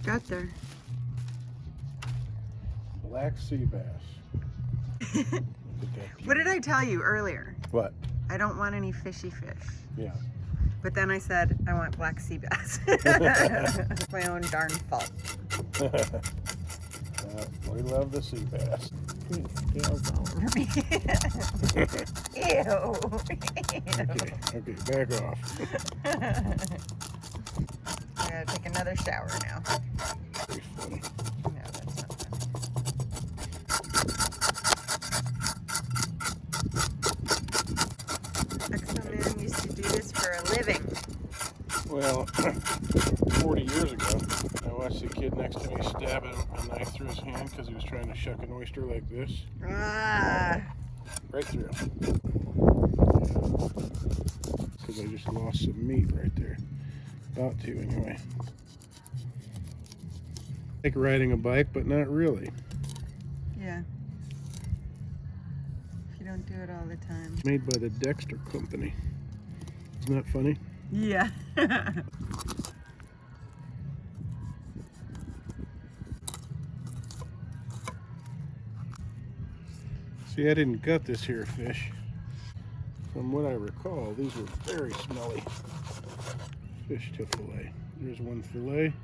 got there? Black sea bass. Look at that What did beauty. I tell you earlier? What? I don't want any fishy fish. Yeah. But then I said I want black sea bass. My own darn fault. We love the sea bass. Scales all over me. Ew. Okay, back off. I gotta take another shower now. Very funny. No, that's not funny. Expo-Man used to do this for a living. Well, 40 years ago, I watched the kid next to me stab a knife through his hand because he was trying to shuck an oyster like this. Ah. Right through. Because I just lost some meat right there. About to, anyway. Like riding a bike, but not really. Yeah. If you don't do it all the time. Made by the Dexter Company. Isn't that funny? Yeah. See, I didn't gut this here fish. From what I recall, these were very smelly fish to fillet. There's one fillet.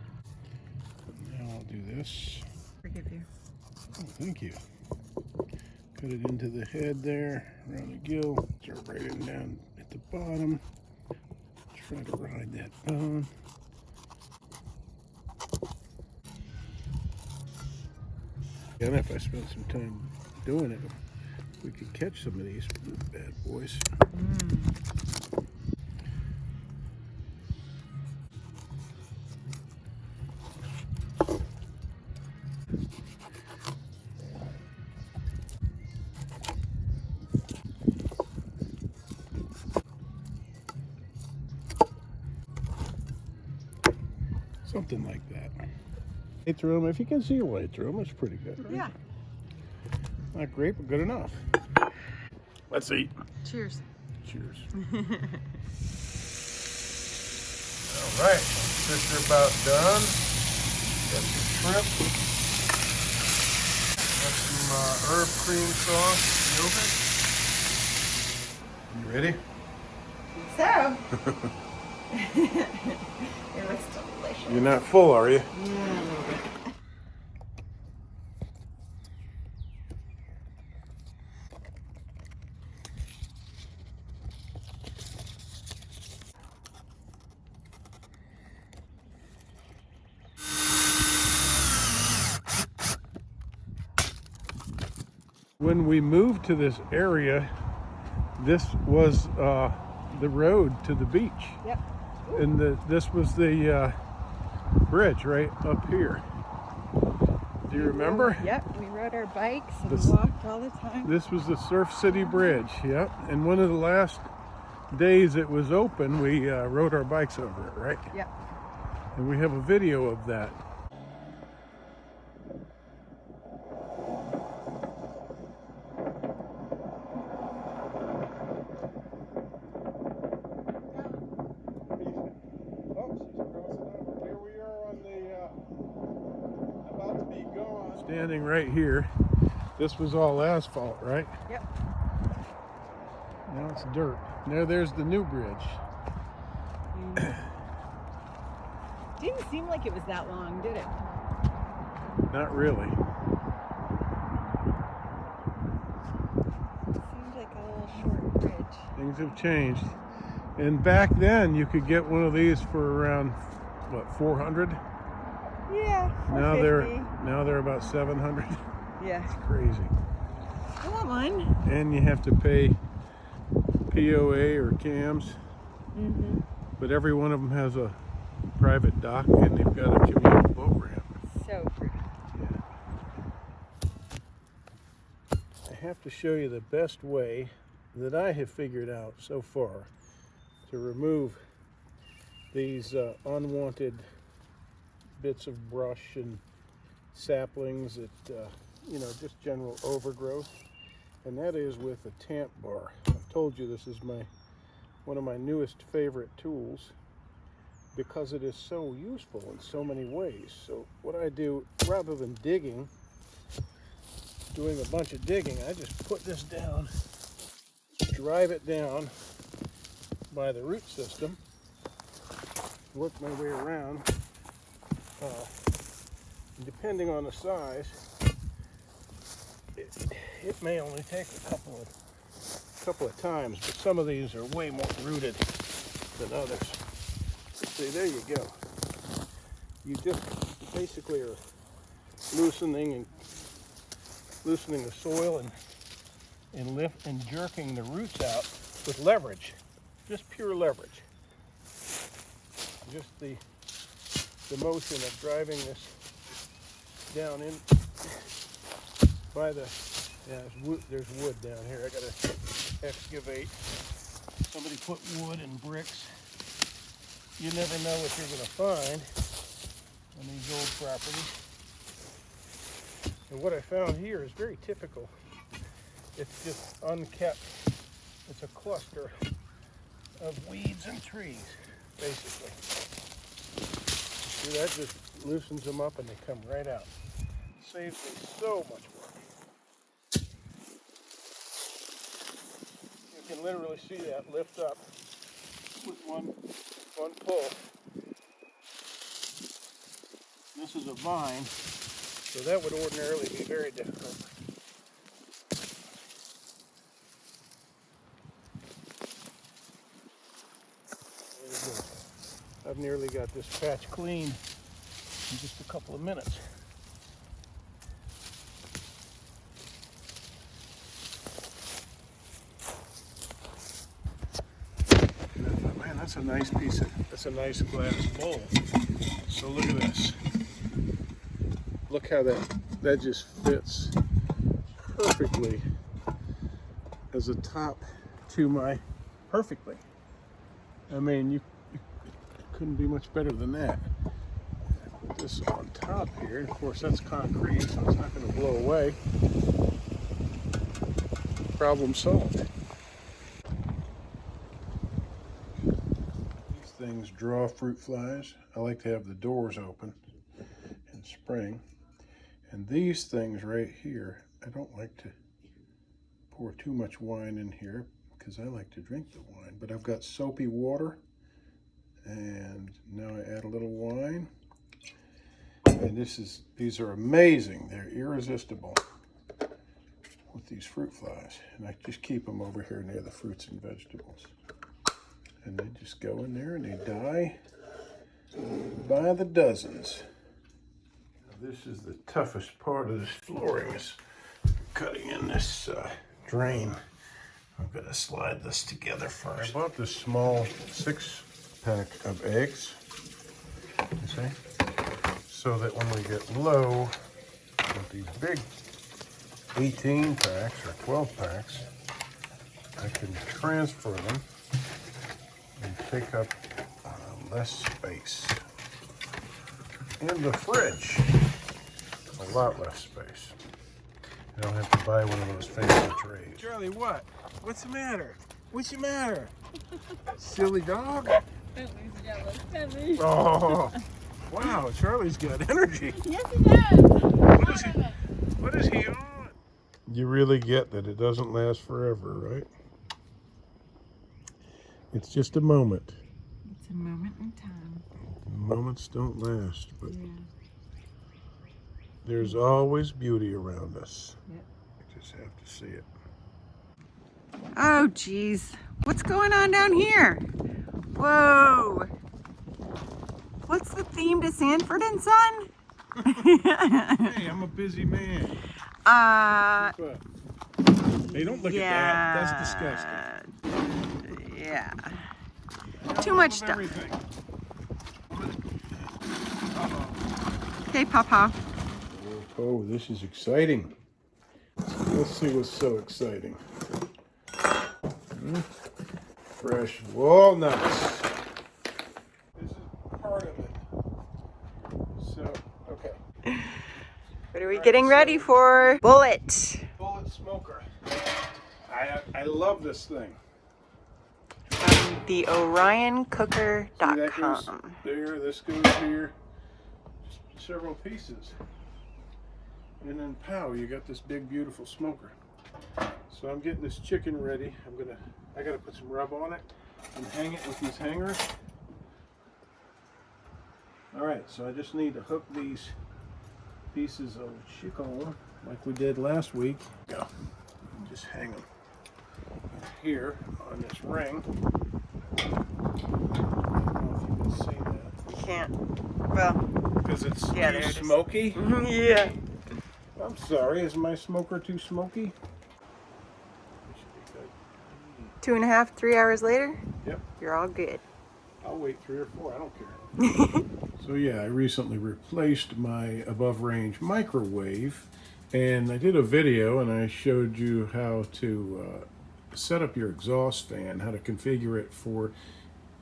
Now I'll do this. Forgive you. Oh, thank you. Cut it into the head there, around the gill. Start right in down at the bottom. Try to ride that bone. And if I spent some time doing it, we could catch some of these bad boys. Something like that. Right through them. If you can see a way through them, it's pretty good, right? Yeah. Not great, but good enough. Let's eat. Cheers. Cheers. All right, fish are about done. Got some shrimp. Got some herb cream sauce, yogurt. You ready? So. It looks delicious. You're not full, are you? Yeah, a little bit. When we moved to this area, this was the road to the beach. Yep. And this was the bridge right up here. Do you remember? Yep, we rode our bikes and This- walked all the time. This was the Surf City Bridge, yep. And one of the last days it was open, we rode our bikes over it, right? Yep. And we have a video of that. Standing right here. This was all asphalt, right? Yep. Now it's dirt. There's the new bridge. Didn't seem like it was that long, did it? Not really. Seemed like a little short bridge. Things have changed. And back then you could get one of these for around what, 400? Yeah. Now they're about 700. Yeah. It's crazy. I want one. And you have to pay POA or CAMs. Mm-hmm. But every one of them has a private dock and they've got a communal boat ramp. So pretty. Yeah. I have to show you the best way that I have figured out so far to remove these unwanted bits of brush and saplings that, you know, just general overgrowth. And that is with a tamp bar. I've told you this is one of my newest favorite tools. because it is so useful in so many ways. So what I do, rather than doing a bunch of digging, I just put this down, drive it down by the root system, work my way around. Depending on the size, it may only take a couple of times, but some of these are way more rooted than others. See, there you go. You just basically are loosening the soil and jerking the roots out with leverage, just pure leverage. Just the motion of driving this down in by the, yeah, there's wood down here. I gotta excavate. Somebody put wood and bricks. You never know what you're gonna find on these old properties. And what I found here is very typical. It's just unkept. It's a cluster of weeds and trees, basically. See, that just loosens them up and they come right out. Saves me so much work. You can literally see that lift up with one pull. This is a vine, so that would ordinarily be very difficult. There we go. I've nearly got this patch clean in just a couple of minutes. Man, that's a nice glass bowl. So look at this. Look how that just fits perfectly as a top to my, perfectly. I mean, you couldn't be much better than that. Put this on top here. Of course, that's concrete, so it's not going to blow away. Problem solved. These things draw fruit flies. I like to have the doors open in spring. And these things right here, I don't like to pour too much wine in here because I like to drink the wine. But I've got soapy water, and now I add a little wine. And these are amazing. They're irresistible with these fruit flies. And I just keep them over here near the fruits and vegetables. And they just go in there and they die by the dozens. This is the toughest part of this flooring, is cutting in this drain. I'm going to slide this together first. I bought this small 6-pack of eggs, you see, so that when we get low with these big 18 packs or 12 packs, I can transfer them and take up less space. In the fridge, a lot less space. I don't have to buy one of those fancy trays. Charlie, what? What's the matter? What's the matter? Silly dog? Oh, wow, Charlie's got energy. Yes, he does. What is he on? You really get that it doesn't last forever, right? It's just a moment. It's a moment in time. Moments don't last, but Yeah. there's always beauty around us. Yep. You just have to see it. Oh, geez. What's going on down here? Whoa. What's the theme to Sanford and Son? Hey, I'm a busy man. But, hey, don't look at that. That's disgusting. Yeah. Too much stuff. Everything. Okay, Papa. Oh, this is exciting. Let's see what's so exciting. Fresh walnuts. This is part of it. So, okay. What are we getting ready for? Bullet. Bullet smoker. I love this thing. See, that goes TheOrionCooker.com. there, this goes here. Just several pieces. And then pow, you got this big beautiful smoker. So I'm getting this chicken ready. I gotta put some rub on it and hang it with these hangers. Alright, so I just need to hook these pieces of chicken like we did last week. Go. Just hang them here on this ring. I don't know if you can see that. You can't. Well, Because it's yeah, too there it is. smoky? Yeah. I'm sorry, is my smoker too smoky? 2.5, 3 hours later, Yep. you're all good. I'll wait 3 or 4, I don't care. So yeah, I recently replaced my above range microwave, and I did a video and I showed you how to set up your exhaust fan, how to configure it for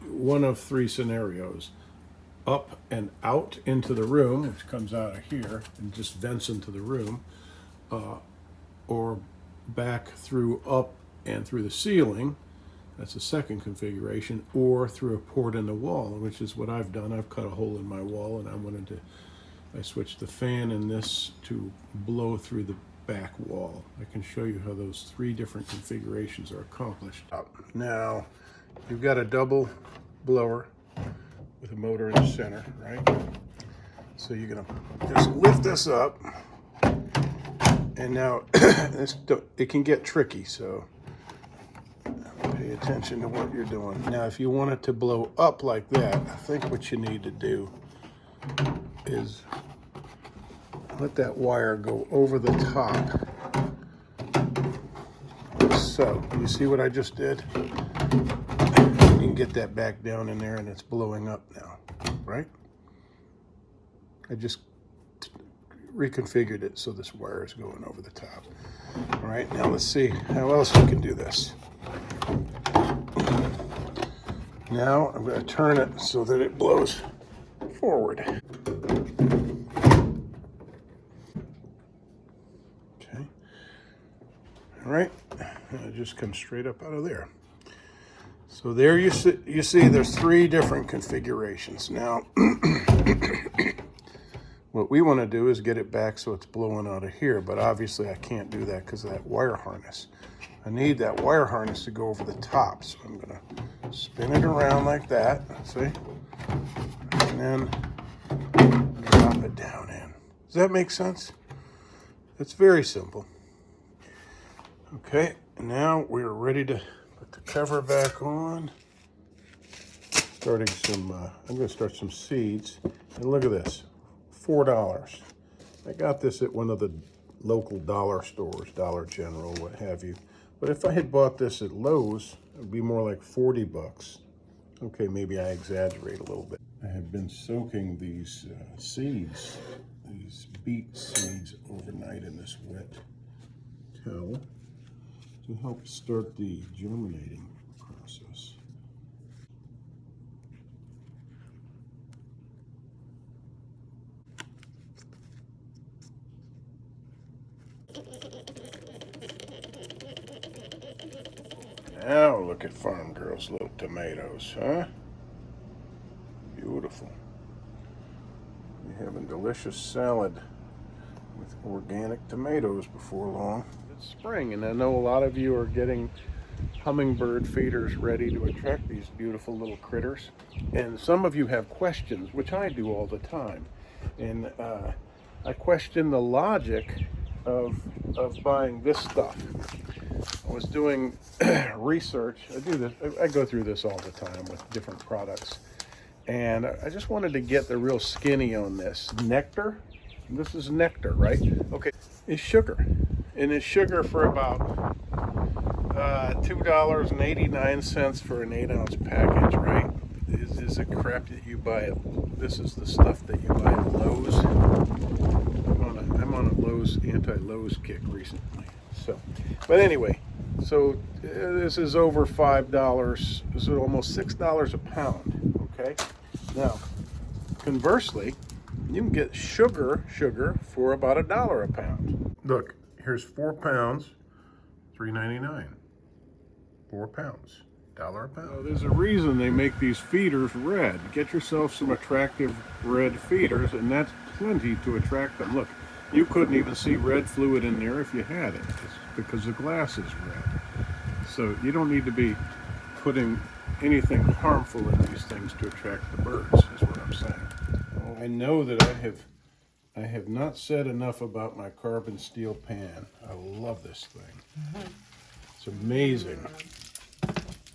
one of 3 scenarios. Up and out into the room, which comes out of here and just vents into the room, or back through up and through the ceiling. That's the second configuration, or through a port in the wall, which is what I've done. I've cut a hole in my wall, and I switched the fan in this to blow through the back wall. I can show you how those 3 different configurations are accomplished. Now, you've got a double blower with a motor in the center, right? So you're gonna just lift this up, and now it can get tricky, so pay attention to what you're doing. Now, if you want it to blow up like that, I think what you need to do is let that wire go over the top. So, you see what I just did? You can get that back down in there, and it's blowing up now, right? I just reconfigured it so this wire is going over the top. All right, now let's see how else you can do this. Now I'm going to turn it so that it blows forward. Okay. All right, and it just comes straight up out of there. So there you see there's 3 different configurations. Now, what we want to do is get it back so it's blowing out of here, but obviously I can't do that because of that wire harness. I need that wire harness to go over the top, so I'm going to spin it around like that, see? And then drop it down in. Does that make sense? It's very simple. Okay, now we're ready to put the cover back on. I'm going to start some seeds. And look at this, $4. I got this at one of the local dollar stores, Dollar General, what have you. But if I had bought this at Lowe's, it would be more like 40 bucks. Okay, maybe I exaggerate a little bit. I have been soaking these seeds, these beet seeds, overnight in this wet towel to help start the germinating process. Now look at Farm Girl's little tomatoes, huh? Beautiful. We're having delicious salad with organic tomatoes before long. It's spring, and I know a lot of you are getting hummingbird feeders ready to attract these beautiful little critters. And some of you have questions, which I do all the time. And I question the logic of buying this stuff. I was doing research. I go through this all the time with different products. And I just wanted to get the real skinny on this. Nectar, this is nectar, right? Okay, it's sugar. And it's sugar for about $2.89 for an 8-ounce package, right? This is the crap that you buy this is the stuff that you buy at Lowe's. I'm on a Lowe's, anti-Lowe's kick recently. So, but anyway, so this is over $5. This is almost $6 a pound. Okay. Now, conversely, you can get sugar for about $1 a pound. Look, here's 4 pounds, $3.99. 4 pounds, $1 a pound. There's a reason they make these feeders red. Get yourself some attractive red feeders, and that's plenty to attract them. Look, you couldn't even see red fluid in there if you had it. It's because the glass is red. So you don't need to be putting anything harmful in these things to attract the birds, is what I'm saying. Well, I know that I have not said enough about my carbon steel pan. I love this thing. It's amazing.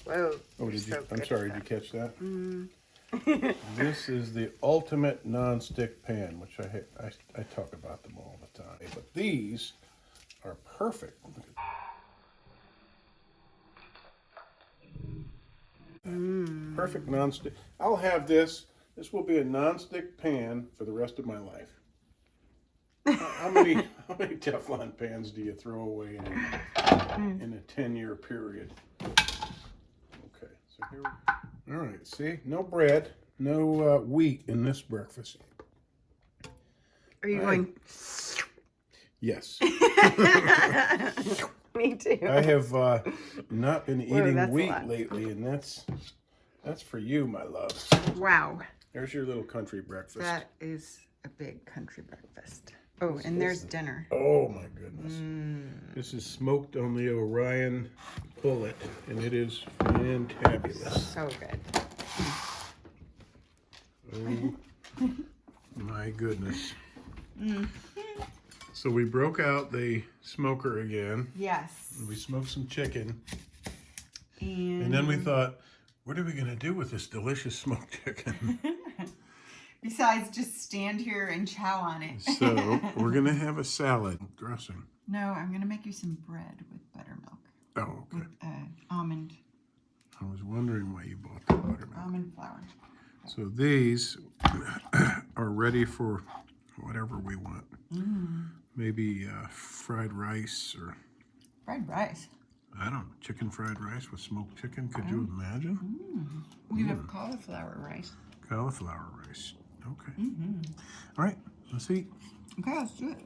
Whoa. Oh, did you? So I'm good sorry. at Did you catch that? This is the ultimate non-stick pan, which I talk about them all the time. But these are perfect. Look at that. Perfect non-stick. I'll have this. This will be a non-stick pan for the rest of my life. How many Teflon pans do you throw away in a 10-year period? Okay, so here we go. All right, see, no bread, no wheat in this breakfast. Are you going? Yes. Me too. I have not been eating that's a wheat lot. lately, and that's for you, my love. Wow. There's your little country breakfast. That is a big country breakfast. Oh, and there's dinner. Oh my goodness. This is smoked on the Orion pullet, and it is fantabulous. So good. Oh my goodness. So we broke out the smoker again. Yes. We smoked some chicken. And then we thought, what are we going to do with this delicious smoked chicken? besides just stand here and chow on it. So we're going to have a salad dressing. No, I'm going to make you some bread with buttermilk. Oh, okay. With almond. I was wondering why you bought the buttermilk. Almond flour. So these are ready for whatever we want. Maybe fried rice or... Fried rice. I don't know, chicken fried rice with smoked chicken. Could you imagine? We could have cauliflower rice. Cauliflower rice. Okay. All right, let's eat. Okay, let's do it.